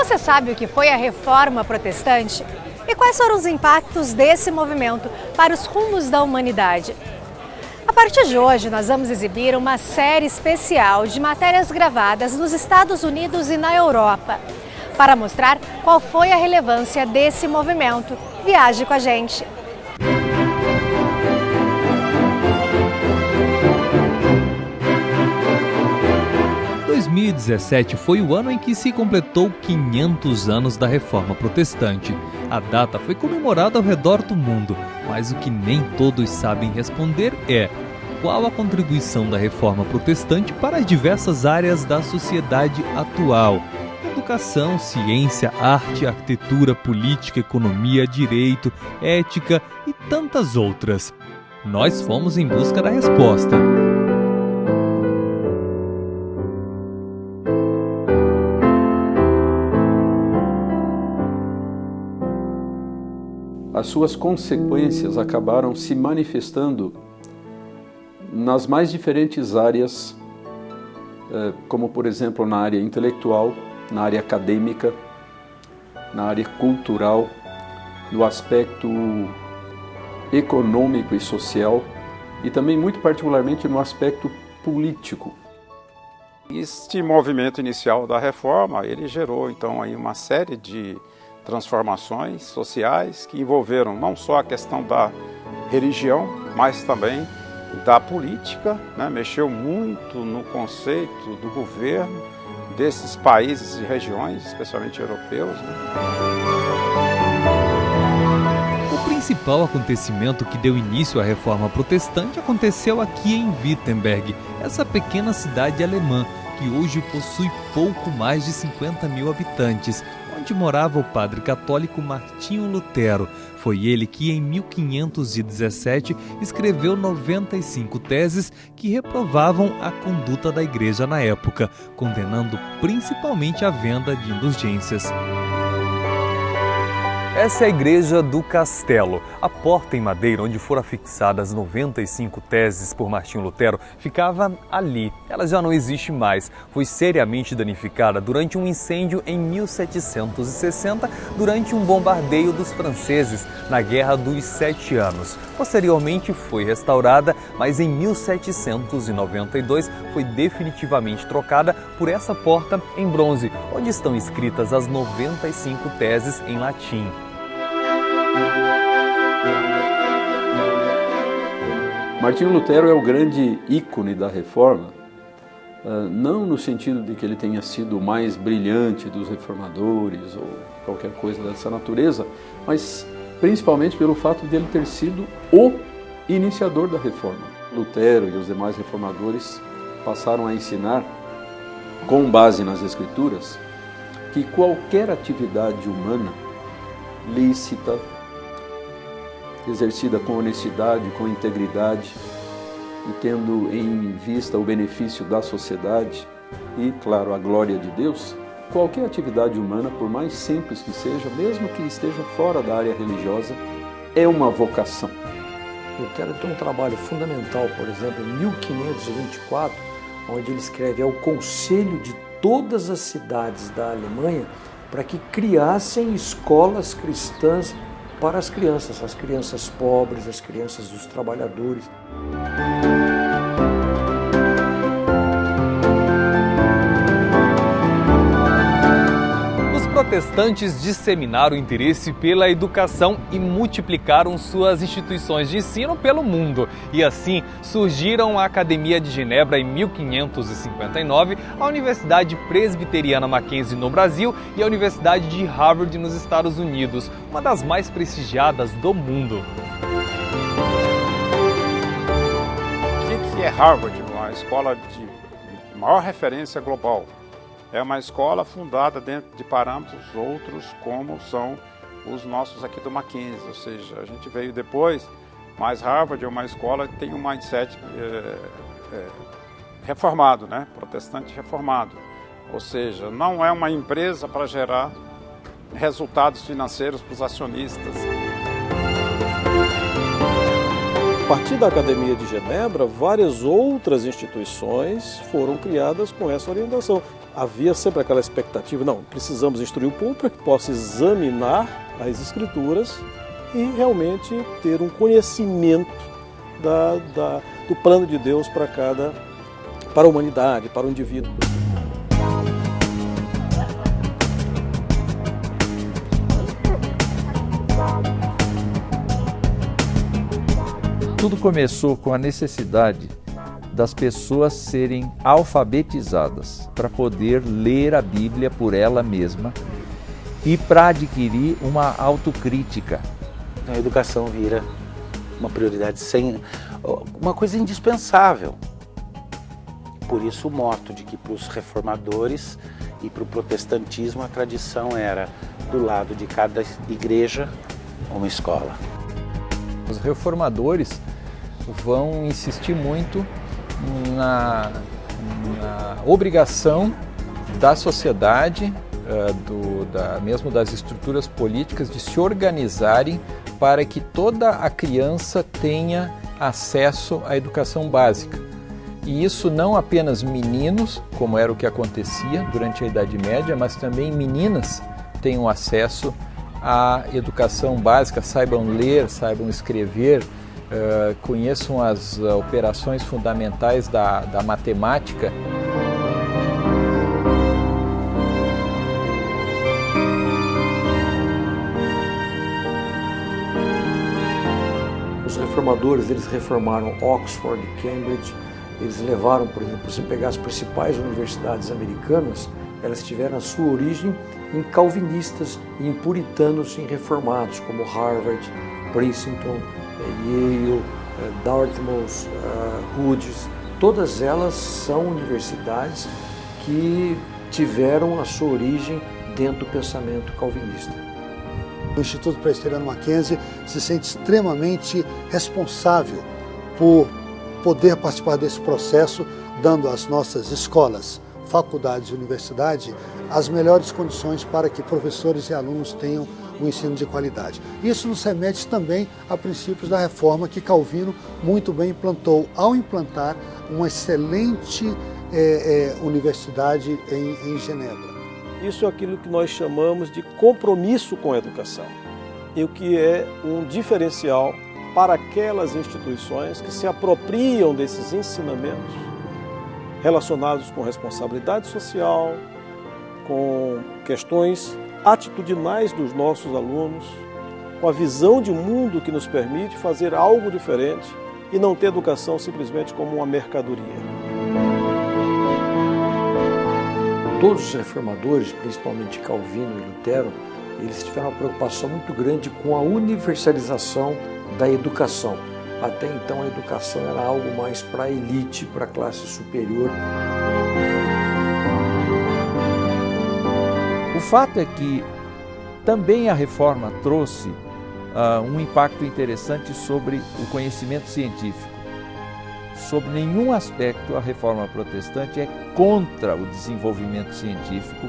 Você sabe o que foi a Reforma Protestante? E quais foram os impactos desse movimento para os rumos da humanidade? A partir de hoje, nós vamos exibir uma série especial de matérias gravadas nos Estados Unidos e na Europa, para mostrar qual foi a relevância desse movimento. Viaje com a gente! Em 2017 foi o ano em que se completou 500 anos da Reforma Protestante. A data foi comemorada ao redor do mundo, mas o que nem todos sabem responder é: qual a contribuição da Reforma Protestante para as diversas áreas da sociedade atual? Educação, ciência, arte, arquitetura, política, economia, direito, ética e tantas outras. Nós fomos em busca da resposta. As suas consequências acabaram se manifestando nas mais diferentes áreas, como por exemplo na área intelectual, na área acadêmica, na área cultural, no aspecto econômico e social e também muito particularmente no aspecto político. Este movimento inicial da reforma, ele gerou então aí uma série de transformações sociais que envolveram não só a questão da religião, mas também da política, né? Mexeu muito no conceito do governo desses países e regiões, especialmente europeus, né? O principal acontecimento que deu início à Reforma Protestante aconteceu aqui em Wittenberg, essa pequena cidade alemã, que hoje possui pouco mais de 50 mil habitantes, onde morava o padre católico Martinho Lutero. Foi ele que, em 1517, escreveu 95 teses que reprovavam a conduta da igreja na época, condenando principalmente a venda de indulgências. Essa é a Igreja do Castelo. A porta em madeira onde foram afixadas 95 teses por Martinho Lutero ficava ali. Ela já não existe mais. Foi seriamente danificada durante um incêndio em 1760, durante um bombardeio dos franceses na Guerra dos 7 Anos. Posteriormente foi restaurada, mas em 1792 foi definitivamente trocada por essa porta em bronze, onde estão escritas as 95 teses em latim. Martinho Lutero é o grande ícone da Reforma, não no sentido de que ele tenha sido o mais brilhante dos reformadores ou qualquer coisa dessa natureza, mas principalmente pelo fato de ele ter sido o iniciador da Reforma. Lutero e os demais reformadores passaram a ensinar, com base nas Escrituras, que qualquer atividade humana lícita, exercida com honestidade, com integridade e tendo em vista o benefício da sociedade e, claro, a glória de Deus, qualquer atividade humana, por mais simples que seja, mesmo que esteja fora da área religiosa, é uma vocação. Lutero tem um trabalho fundamental, por exemplo, em 1524, onde ele escreve ao conselho de todas as cidades da Alemanha para que criassem escolas cristãs para as crianças pobres, as crianças dos trabalhadores. Os protestantes disseminaram o interesse pela educação e multiplicaram suas instituições de ensino pelo mundo. E assim surgiram a Academia de Genebra em 1559, a Universidade Presbiteriana Mackenzie no Brasil e a Universidade de Harvard nos Estados Unidos, uma das mais prestigiadas do mundo. O que é Harvard? Uma escola de maior referência global. É uma escola fundada dentro de parâmetros outros, como são os nossos aqui do Mackenzie, ou seja, a gente veio depois, mas Harvard é uma escola que tem um mindset reformado, né? Protestante reformado, ou seja, não é uma empresa para gerar resultados financeiros para os acionistas. partir da Academia de Genebra, várias outras instituições foram criadas com essa orientação. Havia sempre aquela expectativa, não, precisamos instruir o povo para que possa examinar as escrituras e realmente ter um conhecimento do plano de Deus para a humanidade, para o indivíduo. Tudo começou com a necessidade das pessoas serem alfabetizadas para poder ler a Bíblia por ela mesma e para adquirir uma autocrítica. A educação vira uma prioridade, uma coisa indispensável. Por isso o mote de que para os reformadores e para o protestantismo a tradição era do lado de cada igreja uma escola. Os reformadores vão insistir muito na obrigação da sociedade, mesmo das estruturas políticas, de se organizarem para que toda a criança tenha acesso à educação básica. E isso não apenas meninos, como era o que acontecia durante a Idade Média, mas também meninas tenham acesso à educação básica, saibam ler, saibam escrever, conheçam as operações fundamentais da matemática. Os reformadores, eles reformaram Oxford e Cambridge, eles levaram, por exemplo, se pegar as principais universidades americanas, elas tiveram a sua origem em calvinistas e em puritanos e em reformados, como Harvard, Princeton, Yale, Dartmouth, Rutgers. Todas elas são universidades que tiveram a sua origem dentro do pensamento calvinista. O Instituto Presbiteriano Mackenzie se sente extremamente responsável por poder participar desse processo, dando às nossas escolas, faculdades e universidades as melhores condições para que professores e alunos tenham um ensino de qualidade. Isso nos remete também a princípios da reforma que Calvino muito bem implantou ao implantar uma excelente universidade em Genebra. Isso é aquilo que nós chamamos de compromisso com a educação, e o que é um diferencial para aquelas instituições que se apropriam desses ensinamentos relacionados com responsabilidade social, com questões atitudinais dos nossos alunos, com a visão de mundo que nos permite fazer algo diferente e não ter educação simplesmente como uma mercadoria. Todos os reformadores, principalmente Calvino e Lutero, eles tiveram uma preocupação muito grande com a universalização da educação. Até então a educação era algo mais para a elite, para a classe superior. O fato é que também a reforma trouxe um impacto interessante sobre o conhecimento científico. Sob nenhum aspecto a reforma protestante é contra o desenvolvimento científico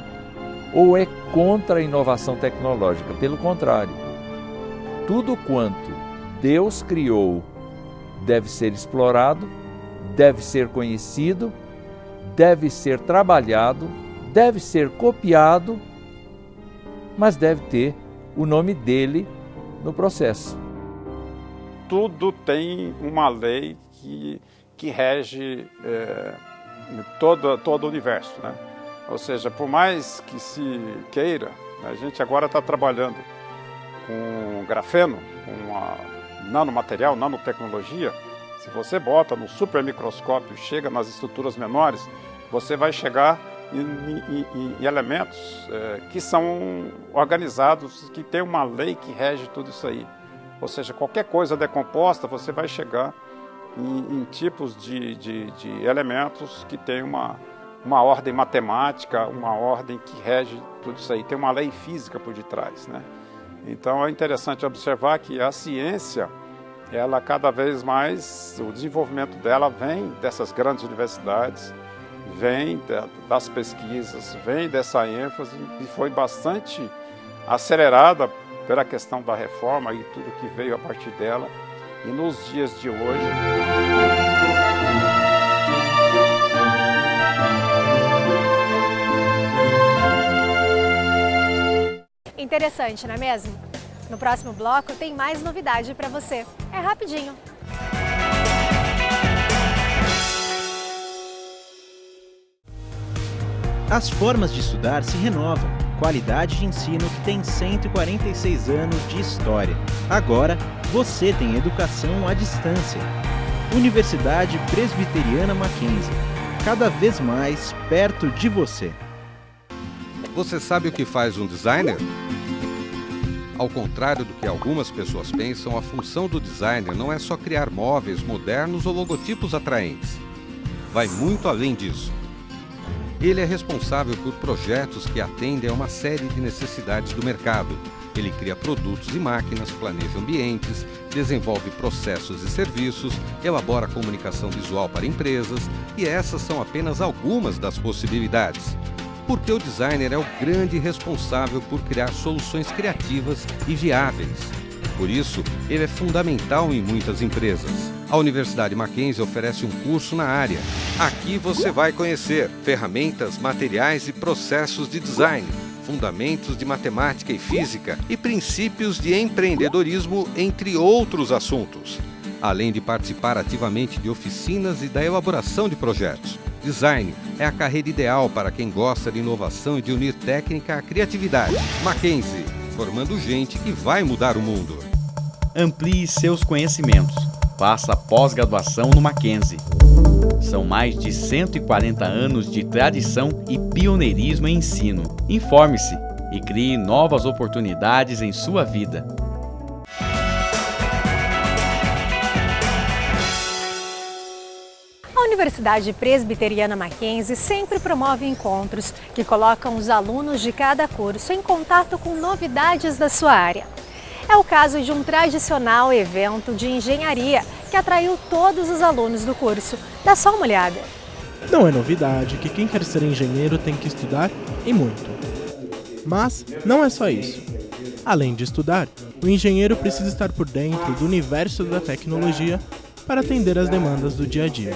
ou é contra a inovação tecnológica. Pelo contrário, tudo quanto Deus criou deve ser explorado, deve ser conhecido, deve ser trabalhado, deve ser copiado, mas deve ter o nome dele no processo. Tudo tem uma lei que rege todo o universo, né? Ou seja, por mais que se queira, a gente agora está trabalhando com grafeno, com nanomaterial, nanotecnologia. Se você bota no supermicroscópio, chega nas estruturas menores, você vai chegar em elementos que são organizados, que tem uma lei que rege tudo isso aí. Ou seja, qualquer coisa decomposta, você vai chegar em tipos de elementos que tem uma ordem matemática, uma ordem que rege tudo isso aí. Tem uma lei física por detrás, né? Então é interessante observar que a ciência, ela cada vez mais, o desenvolvimento dela vem dessas grandes universidades, vem das pesquisas, vem dessa ênfase e foi bastante acelerada pela questão da reforma e tudo que veio a partir dela. E nos dias de hoje, interessante, não é mesmo? No próximo bloco tem mais novidade para você. É rapidinho. As formas de estudar se renovam. Qualidade de ensino que tem 146 anos de história. Agora, você tem educação à distância. Universidade Presbiteriana Mackenzie. Cada vez mais perto de você. Você sabe o que faz um designer? Ao contrário do que algumas pessoas pensam, a função do designer não é só criar móveis modernos ou logotipos atraentes. Vai muito além disso. Ele é responsável por projetos que atendem a uma série de necessidades do mercado. Ele cria produtos e máquinas, planeja ambientes, desenvolve processos e serviços, elabora comunicação visual para empresas, e essas são apenas algumas das possibilidades. Porque o designer é o grande responsável por criar soluções criativas e viáveis. Por isso, ele é fundamental em muitas empresas. A Universidade Mackenzie oferece um curso na área. Aqui você vai conhecer ferramentas, materiais e processos de design, fundamentos de matemática e física e princípios de empreendedorismo, entre outros assuntos. Além de participar ativamente de oficinas e da elaboração de projetos. Design é a carreira ideal para quem gosta de inovação e de unir técnica à criatividade. Mackenzie, formando gente que vai mudar o mundo. Amplie seus conhecimentos. Faça pós-graduação no Mackenzie. São mais de 140 anos de tradição e pioneirismo em ensino. Informe-se e crie novas oportunidades em sua vida. A Universidade Presbiteriana Mackenzie sempre promove encontros que colocam os alunos de cada curso em contato com novidades da sua área. É o caso de um tradicional evento de engenharia que atraiu todos os alunos do curso. Dá só uma olhada. Não é novidade que quem quer ser engenheiro tem que estudar e muito. Mas não é só isso. Além de estudar, o engenheiro precisa estar por dentro do universo da tecnologia para atender às demandas do dia a dia.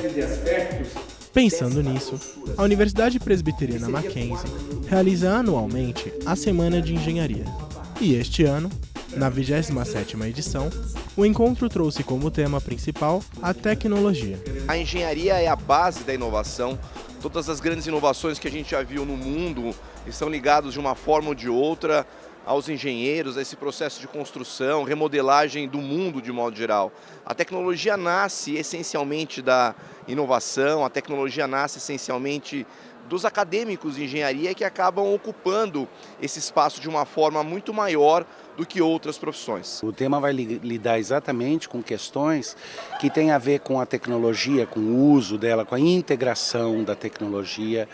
Pensando nisso, a Universidade Presbiteriana Mackenzie realiza anualmente a Semana de Engenharia. E este ano, na 27ª edição, o encontro trouxe como tema principal a tecnologia. A engenharia é a base da inovação. Todas as grandes inovações que a gente já viu no mundo estão ligadas de uma forma ou de outra aos engenheiros, a esse processo de construção, remodelagem do mundo de modo geral. A tecnologia nasce essencialmente da inovação, a tecnologia nasce essencialmente dos acadêmicos de engenharia que acabam ocupando esse espaço de uma forma muito maior do que outras profissões. O tema vai lidar exatamente com questões que têm a ver com a tecnologia, com o uso dela, com a integração da tecnologia.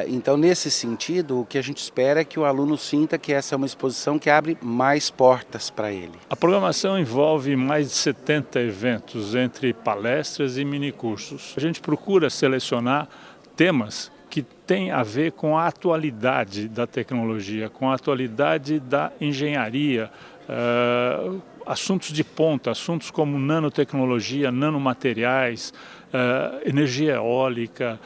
Então, nesse sentido, o que a gente espera é que o aluno sinta que essa é uma exposição que abre mais portas para ele. A programação envolve mais de 70 eventos, entre palestras e minicursos. A gente procura selecionar temas que têm a ver com a atualidade da tecnologia, com a atualidade da engenharia, assuntos de ponta, assuntos como nanotecnologia, nanomateriais, energia eólica,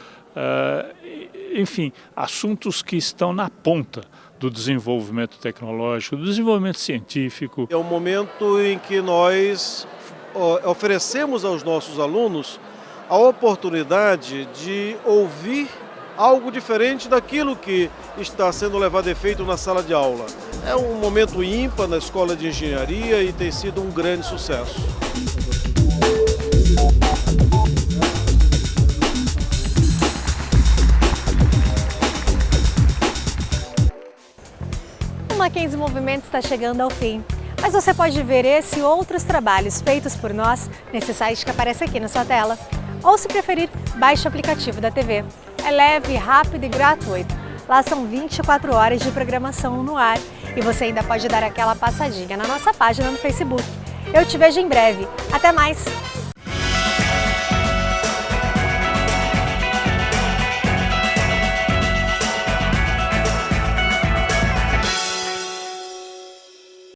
enfim, assuntos que estão na ponta do desenvolvimento tecnológico, do desenvolvimento científico. É um momento em que nós oferecemos aos nossos alunos a oportunidade de ouvir algo diferente daquilo que está sendo levado a efeito na sala de aula. É um momento ímpar na Escola de Engenharia e tem sido um grande sucesso. O Mackenzie Movimento está chegando ao fim, mas você pode ver esse e outros trabalhos feitos por nós nesse site que aparece aqui na sua tela. Ou, se preferir, baixe o aplicativo da TV. É leve, rápido e gratuito. Lá são 24 horas de programação no ar e você ainda pode dar aquela passadinha na nossa página no Facebook. Eu te vejo em breve. Até mais!